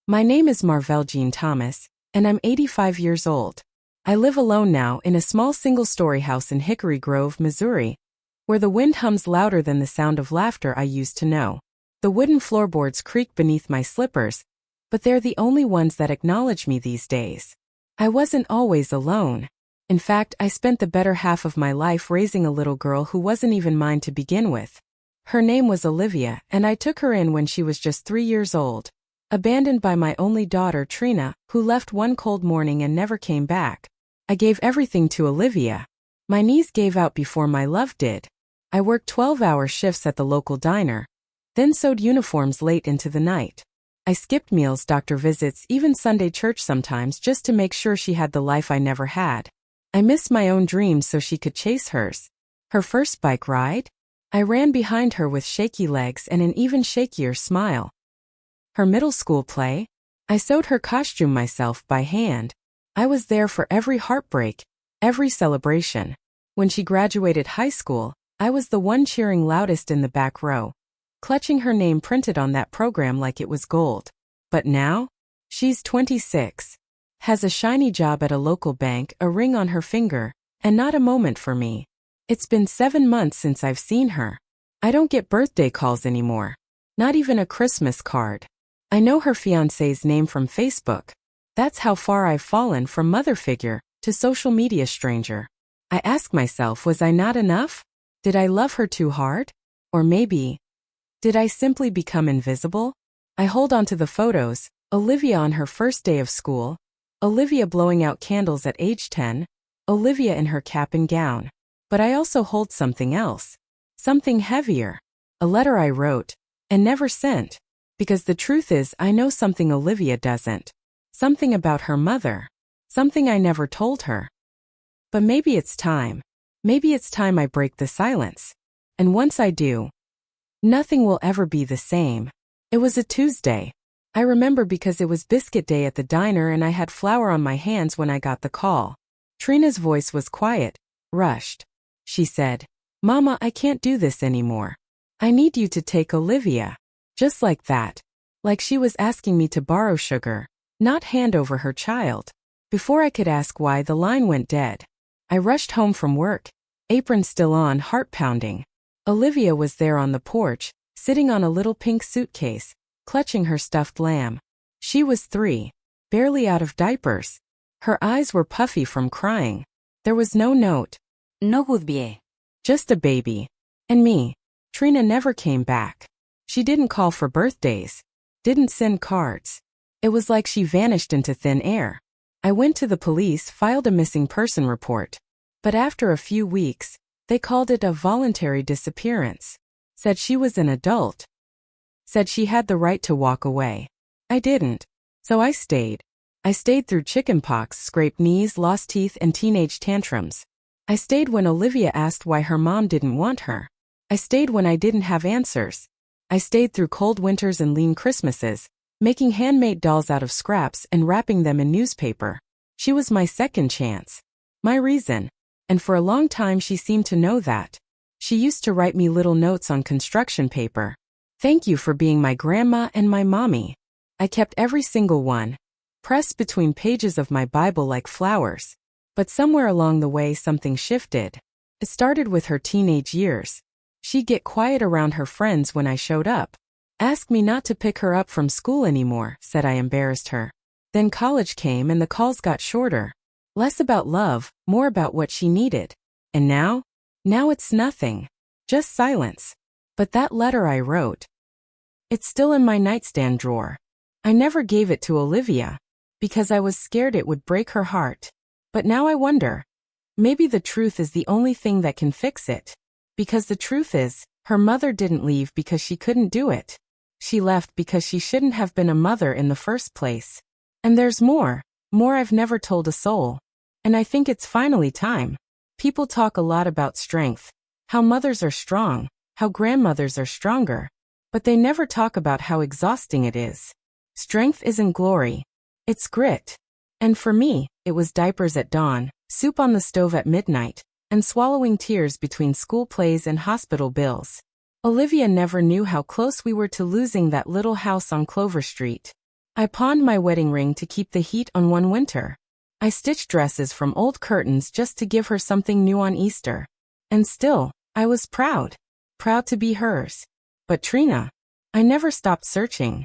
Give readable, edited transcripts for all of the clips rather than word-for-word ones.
My name is Marvelle Jean Thomas, and I'm 85 years old. I live alone now in a small single-story house in Hickory Grove, Missouri, where the wind hums louder than the sound of laughter I used to know. The wooden floorboards creak beneath my slippers, but they're the only ones that acknowledge me these days. I wasn't always alone. In fact, I spent the better half of my life raising a little girl who wasn't even mine to begin with. Her name was Olivia, and I took her in when she was just 3 years old. Abandoned by my only daughter, Trina, who left one cold morning and never came back. I gave everything to Olivia. My knees gave out before my love did. I worked 12-hour shifts at the local diner, then sewed uniforms late into the night. I skipped meals, doctor visits, even Sunday church sometimes just to make sure she had the life I never had. I missed my own dreams so she could chase hers. Her first bike ride? I ran behind her with shaky legs and an even shakier smile. Her middle school play? I sewed her costume myself by hand. I was there for every heartbreak, every celebration. When she graduated high school, I was the one cheering loudest in the back row, clutching her name printed on that program like it was gold. But now? She's 26, has a shiny job at a local bank, a ring on her finger, and not a moment for me. It's been 7 months since I've seen her. I don't get birthday calls anymore. Not even a Christmas card. I know her fiancé's name from Facebook. That's how far I've fallen from mother figure to social media stranger. I ask myself, was I not enough? Did I love her too hard? Or maybe, did I simply become invisible? I hold on to the photos, Olivia on her first day of school, Olivia blowing out candles at age 10, Olivia in her cap and gown. But I also hold something else. Something heavier. A letter I wrote, and never sent. Because the truth is, I know something Olivia doesn't. Something about her mother. Something I never told her. But maybe it's time. Maybe it's time I break the silence. And once I do, nothing will ever be the same. It was a Tuesday. I remember because it was biscuit day at the diner and I had flour on my hands when I got the call. Trina's voice was quiet, rushed. She said, "Mama, I can't do this anymore. I need you to take Olivia." Just like that. Like she was asking me to borrow sugar, not hand over her child. Before I could ask why, the line went dead. I rushed home from work, apron still on, heart pounding. Olivia was there on the porch, sitting on a little pink suitcase, clutching her stuffed lamb. She was 3, barely out of diapers. Her eyes were puffy from crying. There was no note. No goodbye. Just a baby. And me. Trina never came back. She didn't call for birthdays. Didn't send cards. It was like she vanished into thin air. I went to the police, filed a missing person report. But after a few weeks, they called it a voluntary disappearance. Said she was an adult. Said she had the right to walk away. I didn't. So I stayed. I stayed through chickenpox, scraped knees, lost teeth, and teenage tantrums. I stayed when Olivia asked why her mom didn't want her. I stayed when I didn't have answers. I stayed through cold winters and lean Christmases, making handmade dolls out of scraps and wrapping them in newspaper. She was my second chance. My reason. And for a long time she seemed to know that. She used to write me little notes on construction paper. "Thank you for being my grandma and my mommy." I kept every single one, pressed between pages of my Bible like flowers. But somewhere along the way something shifted. It started with her teenage years. She'd get quiet around her friends when I showed up. Asked me not to pick her up from school anymore, said I embarrassed her. Then college came and the calls got shorter. Less about love, more about what she needed. And now? Now it's nothing. Just silence. But that letter I wrote, it's still in my nightstand drawer. I never gave it to Olivia, because I was scared it would break her heart. But now I wonder, maybe the truth is the only thing that can fix it. Because the truth is, her mother didn't leave because she couldn't do it. She left because she shouldn't have been a mother in the first place. And there's more I've never told a soul. And I think it's finally time. People talk a lot about strength, how mothers are strong, how grandmothers are stronger. But they never talk about how exhausting it is. Strength isn't glory. It's grit. And for me, it was diapers at dawn, soup on the stove at midnight, and swallowing tears between school plays and hospital bills. Olivia never knew how close we were to losing that little house on Clover Street. I pawned my wedding ring to keep the heat on one winter. I stitched dresses from old curtains just to give her something new on Easter. And still, I was proud. Proud to be hers. But Trina, I never stopped searching.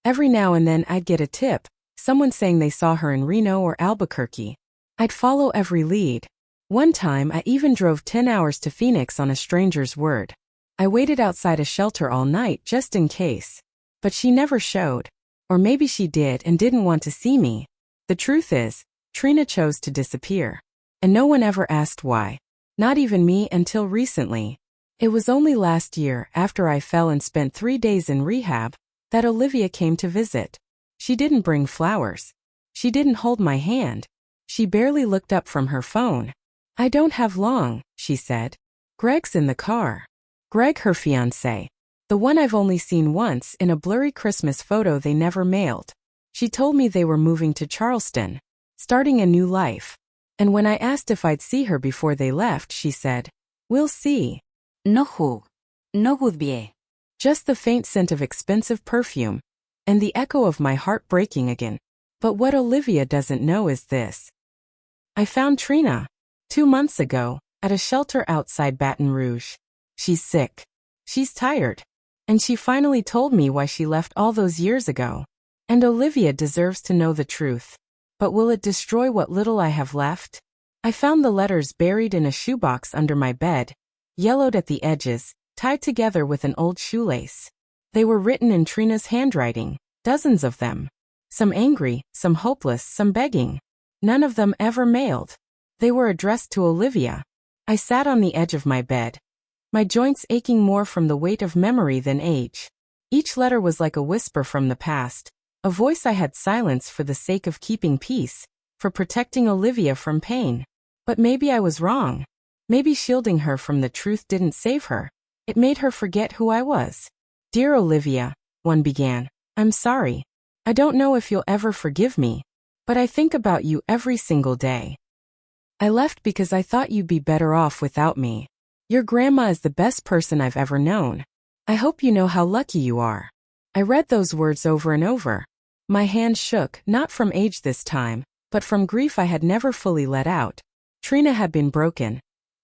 Every now and then I'd get a tip, someone saying they saw her in Reno or Albuquerque. I'd follow every lead. One time I even drove 10 hours to Phoenix on a stranger's word. I waited outside a shelter all night just in case. But she never showed. Or maybe she did and didn't want to see me. The truth is, Trina chose to disappear. And no one ever asked why. Not even me until recently. It was only last year, after I fell and spent 3 days in rehab, that Olivia came to visit. She didn't bring flowers. She didn't hold my hand. She barely looked up from her phone. I don't have long, she said. Greg's in the car. Greg, her fiancé. The one I've only seen once in a blurry Christmas photo they never mailed. She told me they were moving to Charleston, starting a new life. And when I asked if I'd see her before they left, she said, "We'll see." No jug. No would be. Just the faint scent of expensive perfume, and the echo of my heart breaking again. But what Olivia doesn't know is this. I found Trina 2 months ago at a shelter outside Baton Rouge. She's sick. She's tired. And she finally told me why she left all those years ago. And Olivia deserves to know the truth. But will it destroy what little I have left? I found the letters buried in a shoebox under my bed, yellowed at the edges, tied together with an old shoelace. They were written in Trina's handwriting, dozens of them. Some angry, some hopeless, some begging. None of them ever mailed. They were addressed to Olivia. I sat on the edge of my bed, my joints aching more from the weight of memory than age. Each letter was like a whisper from the past, a voice I had silenced for the sake of keeping peace, for protecting Olivia from pain. But maybe I was wrong. Maybe shielding her from the truth didn't save her. It made her forget who I was. Dear Olivia, one began, I'm sorry. I don't know if you'll ever forgive me, but I think about you every single day. I left because I thought you'd be better off without me. Your grandma is the best person I've ever known. I hope you know how lucky you are. I read those words over and over. My hand shook, not from age this time, but from grief I had never fully let out. Trina had been broken.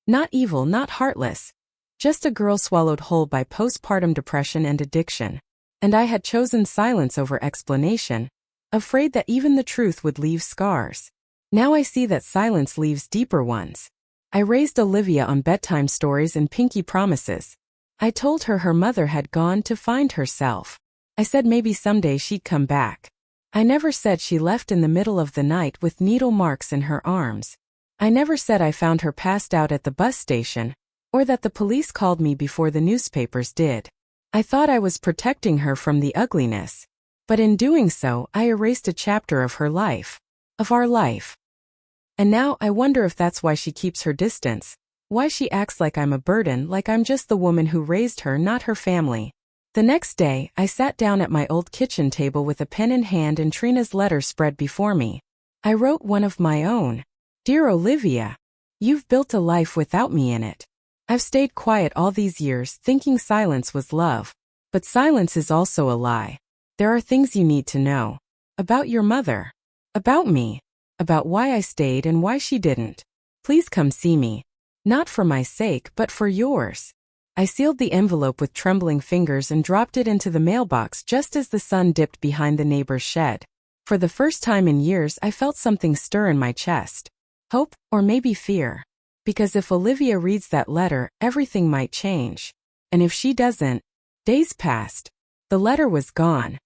Not evil, not heartless. Just a girl swallowed whole by postpartum depression and addiction. And I had chosen silence over explanation, afraid that even the truth would leave scars. Now I see that silence leaves deeper ones. I raised Olivia on bedtime stories and pinky promises. I told her her mother had gone to find herself. I said maybe someday she'd come back. I never said she left in the middle of the night with needle marks in her arms. I never said I found her passed out at the bus station, or that the police called me before the newspapers did. I thought I was protecting her from the ugliness. But in doing so, I erased a chapter of her life. Of our life. And now I wonder if that's why she keeps her distance. Why she acts like I'm a burden, like I'm just the woman who raised her, not her family. The next day, I sat down at my old kitchen table with a pen in hand and Trina's letter spread before me. I wrote one of my own. Dear Olivia, you've built a life without me in it. I've stayed quiet all these years thinking silence was love. But silence is also a lie. There are things you need to know. About your mother. About me. About why I stayed and why she didn't. Please come see me. Not for my sake, but for yours. I sealed the envelope with trembling fingers and dropped it into the mailbox just as the sun dipped behind the neighbor's shed. For the first time in years, I felt something stir in my chest. Hope, or maybe fear. Because if Olivia reads that letter, everything might change. And if she doesn't, days passed. The letter was gone.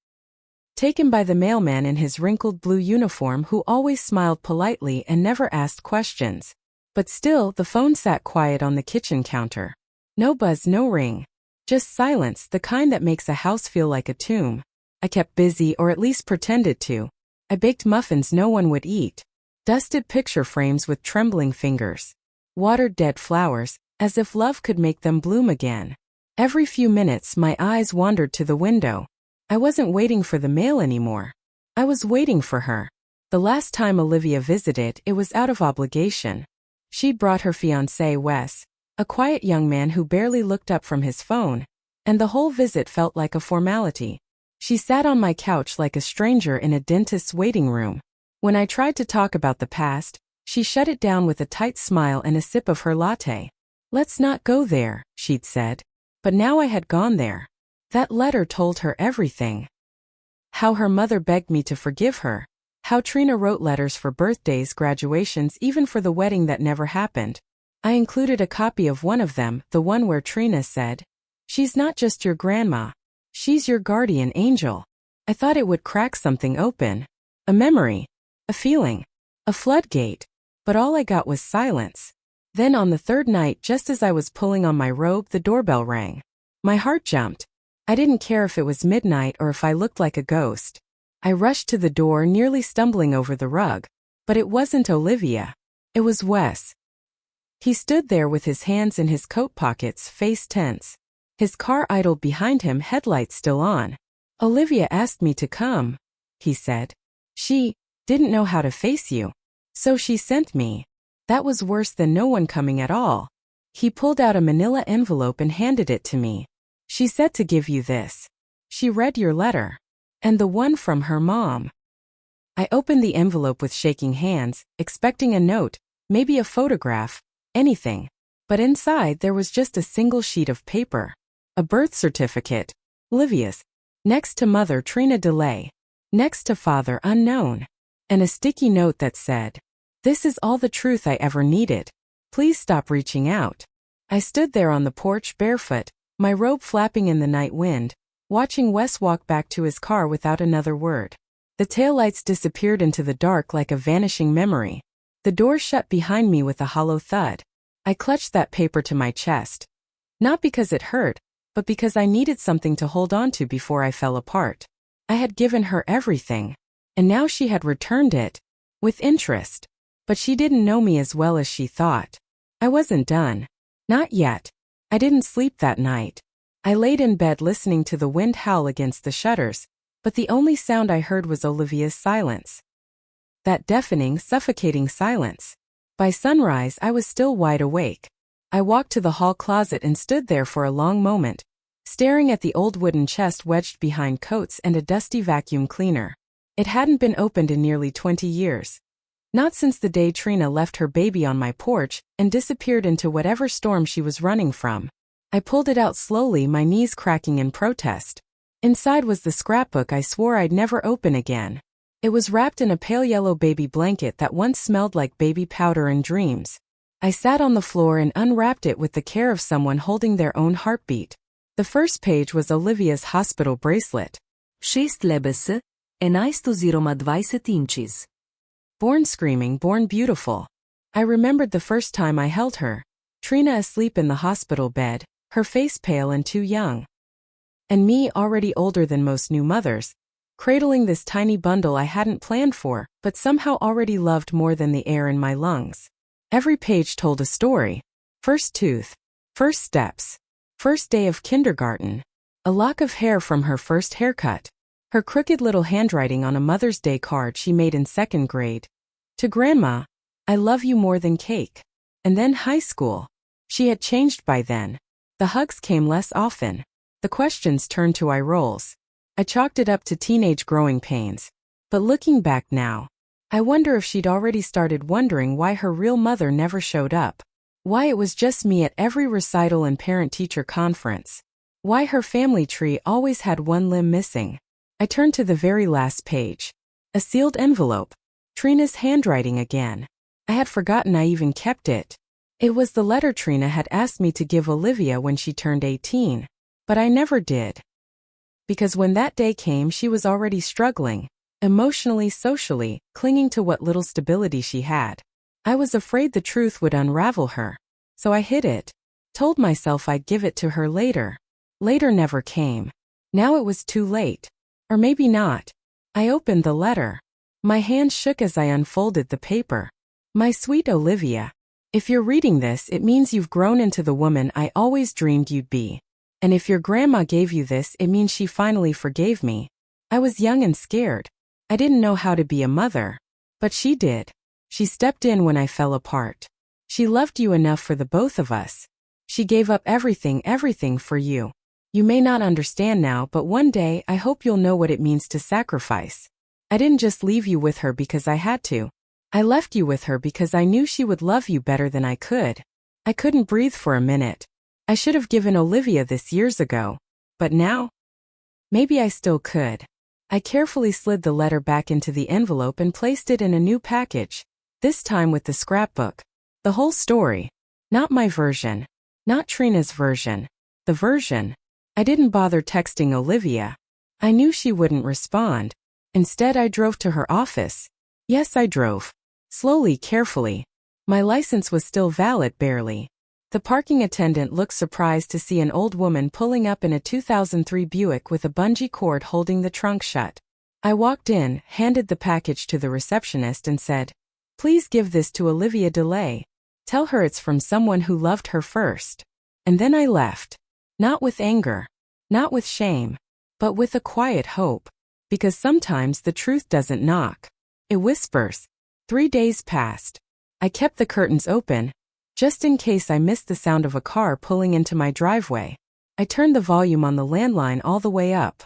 Taken by the mailman in his wrinkled blue uniform who always smiled politely and never asked questions. But still, the phone sat quiet on the kitchen counter. No buzz, no ring. Just silence, the kind that makes a house feel like a tomb. I kept busy, or at least pretended to. I baked muffins no one would eat. Dusted picture frames with trembling fingers. Watered dead flowers, as if love could make them bloom again. Every few minutes, my eyes wandered to the window. I wasn't waiting for the mail anymore. I was waiting for her. The last time Olivia visited, it was out of obligation. She'd brought her fiancé Wes, a quiet young man who barely looked up from his phone, and the whole visit felt like a formality. She sat on my couch like a stranger in a dentist's waiting room. When I tried to talk about the past, she shut it down with a tight smile and a sip of her latte. Let's not go there, she'd said. But now I had gone there. That letter told her everything. How her mother begged me to forgive her. How Trina wrote letters for birthdays, graduations, even for the wedding that never happened. I included a copy of one of them, the one where Trina said, "She's not just your grandma. She's your guardian angel." I thought it would crack something open. A memory. A feeling. A floodgate. But all I got was silence. Then on the third night, just as I was pulling on my robe, the doorbell rang. My heart jumped. I didn't care if it was midnight or if I looked like a ghost. I rushed to the door, nearly stumbling over the rug. But it wasn't Olivia. It was Wes. He stood there with his hands in his coat pockets, face tense. His car idled behind him, headlights still on. "Olivia asked me to come," he said. "She didn't know how to face you. So she sent me." That was worse than no one coming at all. He pulled out a manila envelope and handed it to me. "She said to give you this. She read your letter. And the one from her mom." I opened the envelope with shaking hands, expecting a note, maybe a photograph, anything. But inside there was just a single sheet of paper. A birth certificate. Olivia's. Next to mother, Trina DeLay. Next to father, unknown. And a sticky note that said, "This is all the truth I ever needed. Please stop reaching out." I stood there on the porch, barefoot, my robe flapping in the night wind, watching Wes walk back to his car without another word. The taillights disappeared into the dark like a vanishing memory. The door shut behind me with a hollow thud. I clutched that paper to my chest. Not because it hurt, but because I needed something to hold on to before I fell apart. I had given her everything. And now she had returned it. With interest. But she didn't know me as well as she thought. I wasn't done. Not yet. I didn't sleep that night. I laid in bed listening to the wind howl against the shutters, but the only sound I heard was Olivia's silence. That deafening, suffocating silence. By sunrise, I was still wide awake. I walked to the hall closet and stood there for a long moment, staring at the old wooden chest wedged behind coats and a dusty vacuum cleaner. It hadn't been opened in nearly 20 years. Not since the day Trina left her baby on my porch and disappeared into whatever storm she was running from. I pulled it out slowly, my knees cracking in protest. Inside was the scrapbook I swore I'd never open again. It was wrapped in a pale yellow baby blanket that once smelled like baby powder and dreams. I sat on the floor and unwrapped it with the care of someone holding their own heartbeat. The first page was Olivia's hospital bracelet. 6 lebes, 11,20 inches. Born screaming, born beautiful. I remembered the first time I held her. Trina asleep in the hospital bed, her face pale and too young. And me, already older than most new mothers, cradling this tiny bundle I hadn't planned for, but somehow already loved more than the air in my lungs. Every page told a story. First tooth. First steps. First day of kindergarten. A lock of hair from her first haircut. Her crooked little handwriting on a Mother's Day card she made in 2nd grade. To Grandma, "I love you more than cake." And then high school. She had changed by then. The hugs came less often. The questions turned to eye rolls. I chalked it up to teenage growing pains. But looking back now, I wonder if she'd already started wondering why her real mother never showed up. Why it was just me at every recital and parent-teacher conference. Why her family tree always had one limb missing. I turned to the very last page. A sealed envelope. Trina's handwriting again. I had forgotten I even kept it. It was the letter Trina had asked me to give Olivia when she turned 18. But I never did. Because when that day came, she was already struggling, emotionally, socially, clinging to what little stability she had. I was afraid the truth would unravel her. So I hid it. Told myself I'd give it to her later. Later never came. Now it was too late. Or maybe not. I opened the letter. My hand shook as I unfolded the paper. My sweet Olivia. If you're reading this, it means you've grown into the woman I always dreamed you'd be. And if your grandma gave you this, it means she finally forgave me. I was young and scared. I didn't know how to be a mother. But she did. She stepped in when I fell apart. She loved you enough for the both of us. She gave up everything for you. You may not understand now, but one day I hope you'll know what it means to sacrifice. I didn't just leave you with her because I had to. I left you with her because I knew she would love you better than I could. I couldn't breathe for a minute. I should have given Olivia this years ago. But now? Maybe I still could. I carefully slid the letter back into the envelope and placed it in a new package, this time with the scrapbook. The whole story. Not my version. Not Trina's version. The version. I didn't bother texting Olivia. I knew she wouldn't respond. Instead, I drove to her office. Yes, I drove. Slowly, carefully. My license was still valid, barely. The parking attendant looked surprised to see an old woman pulling up in a 2003 Buick with a bungee cord holding the trunk shut. I walked in, handed the package to the receptionist and said, "Please give this to Olivia DeLay. Tell her it's from someone who loved her first." And then I left. Not with anger. Not with shame. But with a quiet hope. Because sometimes the truth doesn't knock. It whispers. 3 days passed. I kept the curtains open, just in case I missed the sound of a car pulling into my driveway. I turned the volume on the landline all the way up.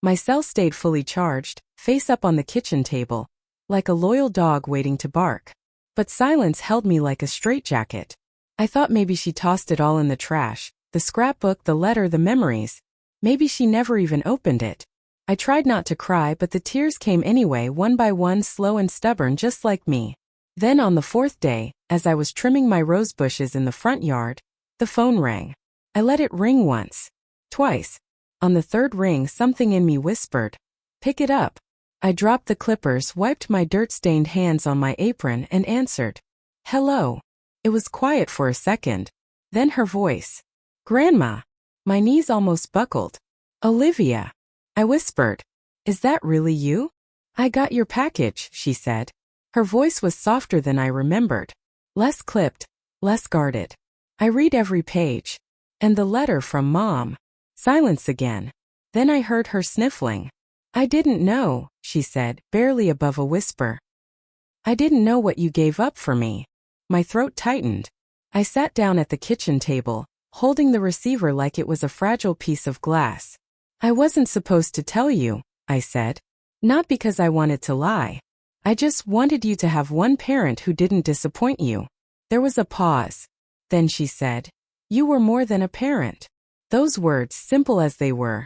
My cell stayed fully charged, face up on the kitchen table, like a loyal dog waiting to bark. But silence held me like a straitjacket. I thought maybe she tossed it all in the trash, the scrapbook, the letter, the memories. Maybe she never even opened it. I tried not to cry, but the tears came anyway, one by one, slow and stubborn, just like me. Then on the 4th day, as I was trimming my rose bushes in the front yard, the phone rang. I let it ring once, twice. On the 3rd ring, something in me whispered, "Pick it up." I dropped the clippers, wiped my dirt-stained hands on my apron, and answered, "Hello." It was quiet for a second. Then her voice. "Grandma." My knees almost buckled. "Olivia." I whispered, "Is that really you?" "I got your package," she said. Her voice was softer than I remembered. Less clipped, less guarded. "I read every page. And the letter from Mom." Silence again. Then I heard her sniffling. "I didn't know," she said, barely above a whisper. "I didn't know what you gave up for me." My throat tightened. I sat down at the kitchen table, holding the receiver like it was a fragile piece of glass. "I wasn't supposed to tell you," I said. "Not because I wanted to lie. I just wanted you to have one parent who didn't disappoint you." There was a pause. Then she said, "You were more than a parent." Those words, simple as they were,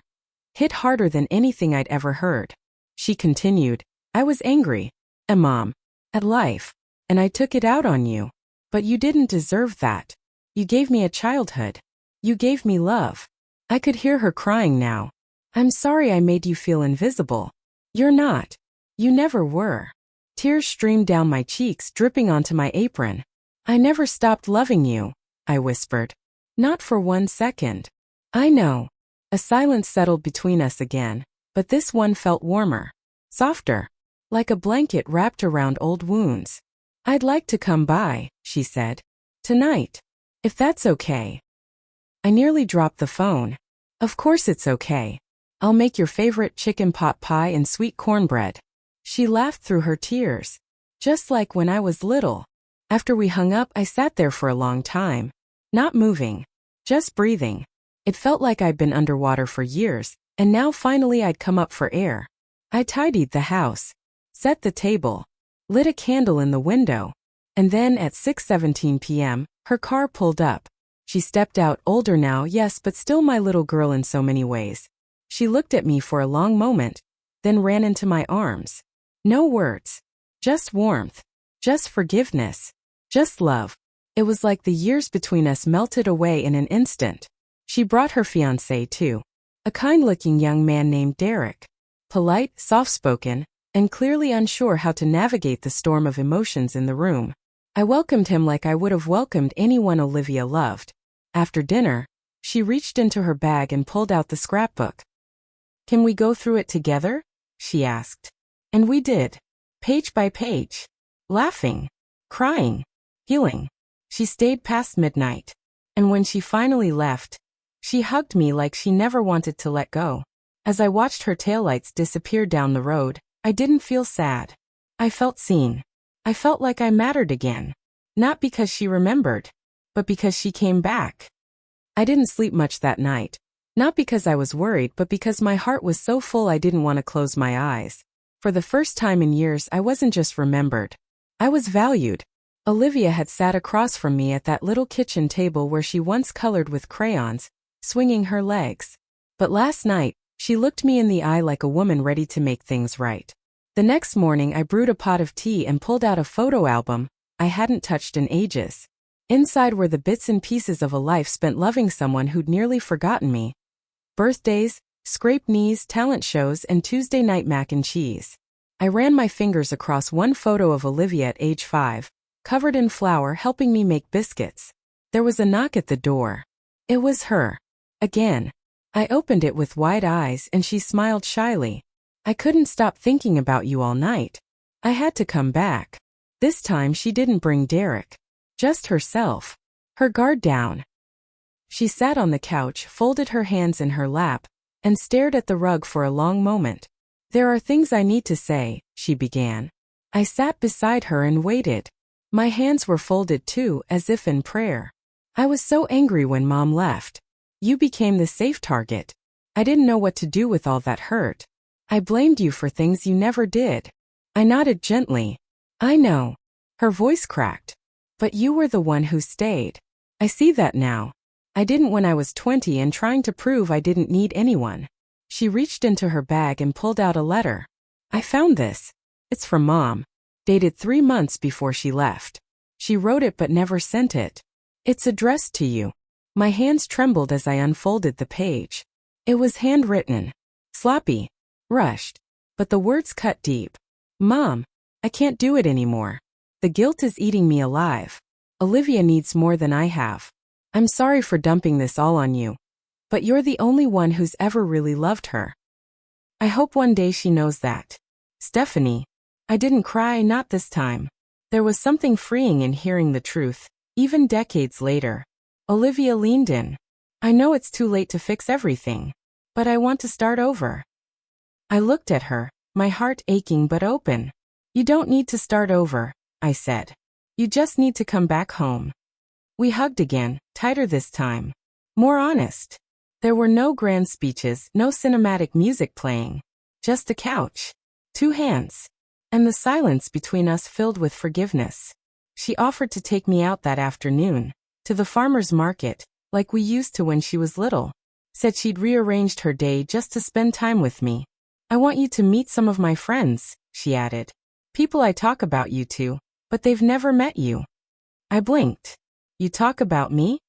hit harder than anything I'd ever heard. She continued, "I was angry. At Mom. At life. And I took it out on you. But you didn't deserve that. You gave me a childhood. You gave me love." I could hear her crying now. "I'm sorry I made you feel invisible. You're not. You never were." Tears streamed down my cheeks, dripping onto my apron. "I never stopped loving you," I whispered. "Not for 1 second." "I know." A silence settled between us again, but this one felt warmer. Softer. Like a blanket wrapped around old wounds. "I'd like to come by," she said. "Tonight. If that's okay." I nearly dropped the phone. "Of course it's okay. I'll make your favorite chicken pot pie and sweet cornbread." She laughed through her tears. "Just like when I was little." After we hung up, I sat there for a long time. Not moving. Just breathing. It felt like I'd been underwater for years, and now finally I'd come up for air. I tidied the house. Set the table. Lit a candle in the window. And then at 6:17 p.m., her car pulled up. She stepped out, older now, yes, but still my little girl in so many ways. She looked at me for a long moment, then ran into my arms. No words. Just warmth. Just forgiveness. Just love. It was like the years between us melted away in an instant. She brought her fiancé too. A kind-looking young man named Derek. Polite, soft-spoken, and clearly unsure how to navigate the storm of emotions in the room. I welcomed him like I would have welcomed anyone Olivia loved. After dinner, she reached into her bag and pulled out the scrapbook. "Can we go through it together?" she asked. And we did. Page by page. Laughing. Crying. Healing. She stayed past midnight. And when she finally left, she hugged me like she never wanted to let go. As I watched her taillights disappear down the road, I didn't feel sad. I felt seen. I felt like I mattered again. Not because she remembered, but because she came back. I didn't sleep much that night. Not because I was worried, but because my heart was so full I didn't want to close my eyes. For the first time in years, I wasn't just remembered. I was valued. Olivia had sat across from me at that little kitchen table where she once colored with crayons, swinging her legs. But last night, she looked me in the eye like a woman ready to make things right. The next morning I brewed a pot of tea and pulled out a photo album I hadn't touched in ages. Inside were the bits and pieces of a life spent loving someone who'd nearly forgotten me. Birthdays, scraped knees, talent shows, and Tuesday night mac and cheese. I ran my fingers across one photo of Olivia at age 5, covered in flour, helping me make biscuits. There was a knock at the door. It was her. Again. I opened it with wide eyes and she smiled shyly. I couldn't stop thinking about you all night. I had to come back. This time she didn't bring Derek. Just herself. Her guard down. She sat on the couch, folded her hands in her lap, and stared at the rug for a long moment. There are things I need to say, she began. I sat beside her and waited. My hands were folded too, as if in prayer. I was so angry when Mom left. You became the safe target. I didn't know what to do with all that hurt. I blamed you for things you never did. I nodded gently. I know. Her voice cracked. But you were the one who stayed. I see that now. I didn't when I was 20 and trying to prove I didn't need anyone. She reached into her bag and pulled out a letter. I found this. It's from Mom. Dated 3 months before she left. She wrote it but never sent it. It's addressed to you. My hands trembled as I unfolded the page. It was handwritten. Sloppy. Rushed. But the words cut deep. Mom, I can't do it anymore. The guilt is eating me alive. Olivia needs more than I have. I'm sorry for dumping this all on you. But you're the only one who's ever really loved her. I hope one day she knows that. Stephanie. I didn't cry, not this time. There was something freeing in hearing the truth, even decades later. Olivia leaned in. I know it's too late to fix everything. But I want to start over. I looked at her, my heart aching but open. You don't need to start over, I said. You just need to come back home. We hugged again, tighter this time. More honest. There were no grand speeches, no cinematic music playing. Just a couch. 2 hands. And the silence between us filled with forgiveness. She offered to take me out that afternoon. To the farmer's market, like we used to when she was little. Said she'd rearranged her day just to spend time with me. I want you to meet some of my friends, she added. People I talk about you to, but they've never met you. I blinked. You talk about me?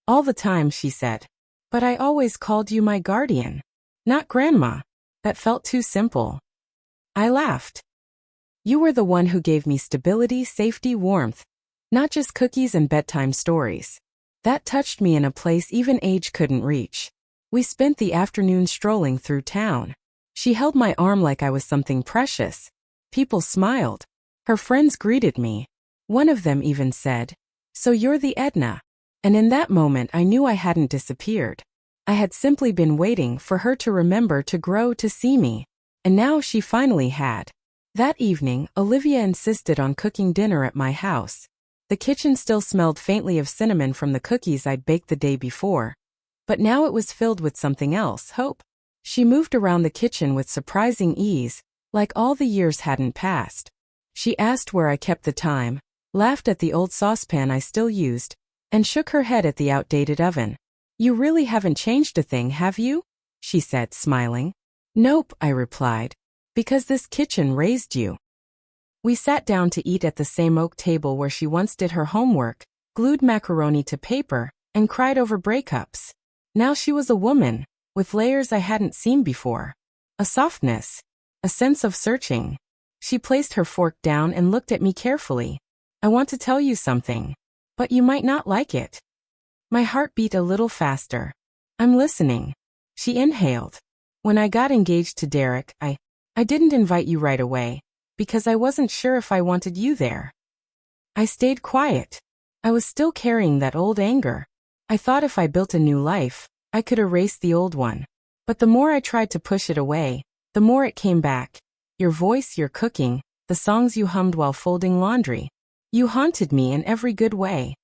All the time, she said. But I always called you my guardian. Not grandma. That felt too simple. I laughed. You were the one who gave me stability, safety, warmth. Not just cookies and bedtime stories. That touched me in a place even age couldn't reach. We spent the afternoon strolling through town. She held my arm like I was something precious. People smiled. Her friends greeted me. One of them even said, "So you're the Edna." And in that moment I knew I hadn't disappeared. I had simply been waiting for her to remember, to grow, to see me. And now she finally had. That evening, Olivia insisted on cooking dinner at my house. The kitchen still smelled faintly of cinnamon from the cookies I'd baked the day before. But now it was filled with something else, hope. She moved around the kitchen with surprising ease, like all the years hadn't passed. She asked where I kept the time, laughed at the old saucepan I still used, and shook her head at the outdated oven. You really haven't changed a thing, have you? She said, smiling. Nope, I replied. Because this kitchen raised you. We sat down to eat at the same oak table where she once did her homework, glued macaroni to paper, and cried over breakups. Now she was a woman, with layers I hadn't seen before. A softness. A sense of searching. She placed her fork down and looked at me carefully. I want to tell you something. But you might not like it. My heart beat a little faster. I'm listening. She inhaled. When I got engaged to Derek, I didn't invite you right away, because I wasn't sure if I wanted you there. I stayed quiet. I was still carrying that old anger. I thought if I built a new life, I could erase the old one. But the more I tried to push it away, the more it came back. Your voice, your cooking, the songs you hummed while folding laundry. You haunted me in every good way.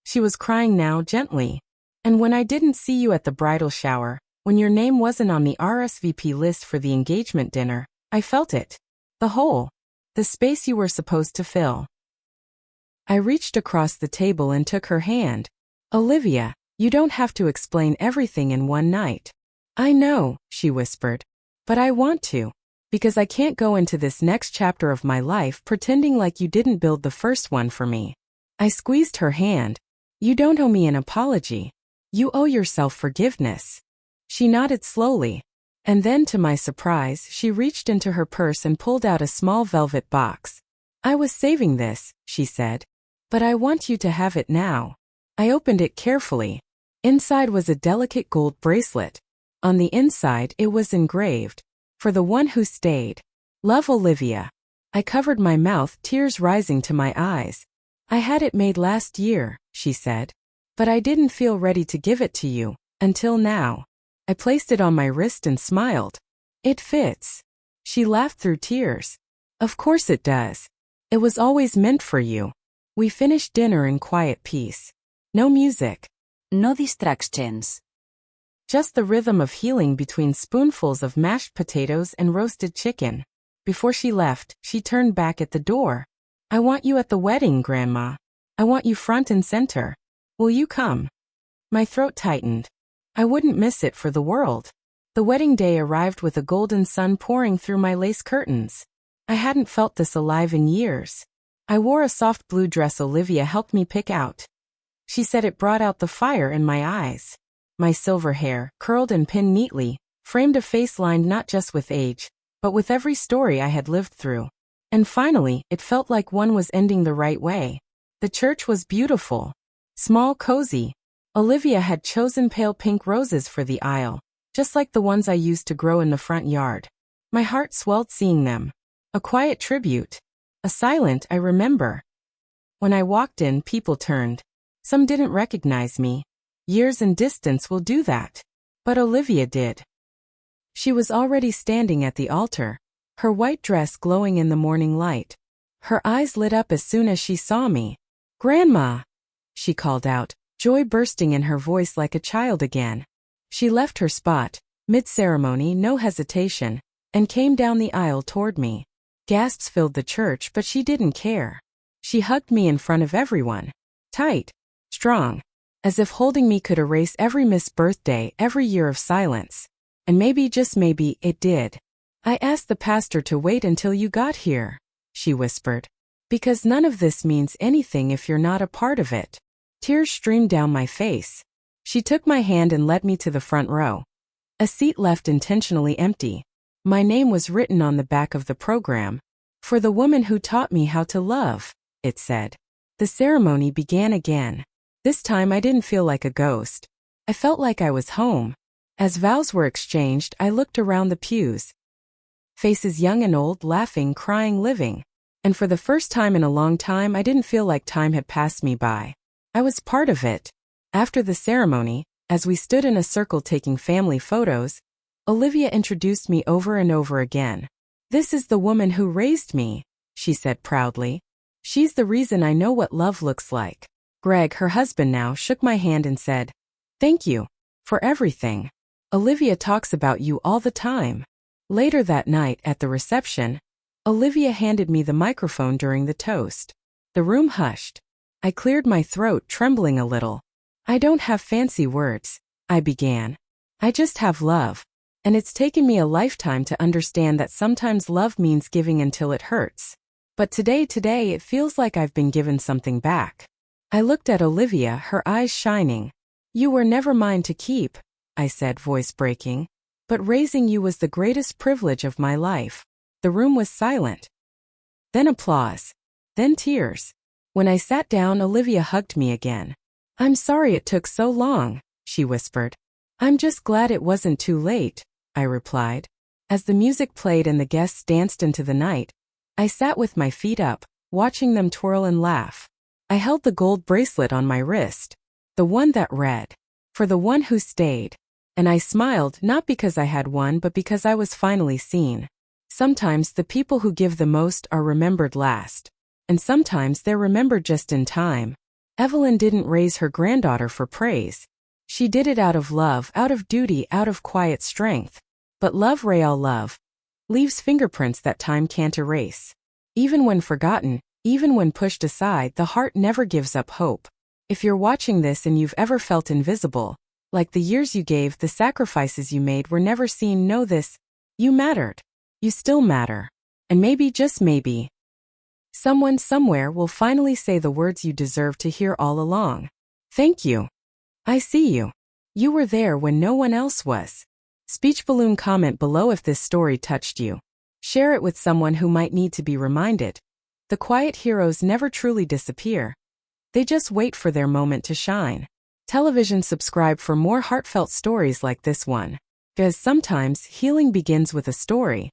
She was crying now, gently. And when I didn't see you at the bridal shower, When your name wasn't on the RSVP list for the engagement dinner, I felt it. The hole. The space you were supposed to fill. I reached across the table and took her hand. Olivia, you don't have to explain everything in one night. I know, she whispered. But I want to. Because I can't go into this next chapter of my life pretending like you didn't build the first one for me. I squeezed her hand. You don't owe me an apology. You owe yourself forgiveness. She nodded slowly. And then, to my surprise, she reached into her purse and pulled out a small velvet box. I was saving this, she said. But I want you to have it now. I opened it carefully. Inside was a delicate gold bracelet. On the inside it was engraved, "For the one who stayed. Love, Olivia." I covered my mouth, tears rising to my eyes. I had it made last year, she said. But I didn't feel ready to give it to you, until now. I placed it on my wrist and smiled. It fits. She laughed through tears. Of course it does. It was always meant for you. We finished dinner in quiet peace. No music. No distractions. Just the rhythm of healing between spoonfuls of mashed potatoes and roasted chicken. Before she left, she turned back at the door. I want you at the wedding, Grandma. I want you front and center. Will you come? My throat tightened. I wouldn't miss it for the world. The wedding day arrived with a golden sun pouring through my lace curtains. I hadn't felt this alive in years. I wore a soft blue dress Olivia helped me pick out. She said it brought out the fire in my eyes. My silver hair, curled and pinned neatly, framed a face lined not just with age, but with every story I had lived through. And finally, it felt like one was ending the right way. The church was beautiful. Small, cozy. Olivia had chosen pale pink roses for the aisle, just like the ones I used to grow in the front yard. My heart swelled seeing them. A quiet tribute. A silent I remember. When I walked in, people turned. Some didn't recognize me. Years and distance will do that. But Olivia did. She was already standing at the altar, her white dress glowing in the morning light. Her eyes lit up as soon as she saw me. "Grandma!" she called out, joy bursting in her voice like a child again. She left her spot, mid-ceremony, no hesitation, and came down the aisle toward me. Gasps filled the church, but she didn't care. She hugged me in front of everyone. Tight. Strong. As if holding me could erase every missed birthday, every year of silence. And maybe, just maybe, it did. "I asked the pastor to wait until you got here," she whispered. "Because none of this means anything if you're not a part of it." Tears streamed down my face. She took my hand and led me to the front row. A seat left intentionally empty. My name was written on the back of the program. "For the woman who taught me how to love," it said. The ceremony began again. This time I didn't feel like a ghost. I felt like I was home. As vows were exchanged, I looked around the pews. Faces young and old, laughing, crying, living. And for the first time in a long time, I didn't feel like time had passed me by. I was part of it. After the ceremony, as we stood in a circle taking family photos, Olivia introduced me over and over again. "This is the woman who raised me," she said proudly. "She's the reason I know what love looks like." Greg, her husband now, shook my hand and said, "Thank you for everything. Olivia talks about you all the time." Later that night, at the reception, Olivia handed me the microphone during the toast. The room hushed. I cleared my throat, trembling a little. "I don't have fancy words," I began. "I just have love. And it's taken me a lifetime to understand that sometimes love means giving until it hurts. But today it feels like I've been given something back." I looked at Olivia, her eyes shining. "You were never mine to keep," I said, voice breaking. "But raising you was the greatest privilege of my life." The room was silent. Then applause. Then tears. When I sat down, Olivia hugged me again. "I'm sorry it took so long," she whispered. "I'm just glad it wasn't too late," I replied. As the music played and the guests danced into the night, I sat with my feet up, watching them twirl and laugh. I held the gold bracelet on my wrist, the one that read, "For the one who stayed." And I smiled, not because I had won, but because I was finally seen. Sometimes the people who give the most are remembered last. And sometimes they're remembered just in time. Evelyn didn't raise her granddaughter for praise. She did it out of love, out of duty, out of quiet strength. But love, real love, leaves fingerprints that time can't erase. Even when forgotten, even when pushed aside, the heart never gives up hope. If you're watching this and you've ever felt invisible, like the years you gave, the sacrifices you made were never seen, know this: you mattered. You still matter. And maybe, just maybe, someone somewhere will finally say the words you deserve to hear all along. Thank you. I see you. You were there when no one else was. Speech balloon. Comment below if this story touched you. Share it with someone who might need to be reminded. The quiet heroes never truly disappear. They just wait for their moment to shine. Television. Subscribe for more heartfelt stories like this one. Because sometimes healing begins with a story.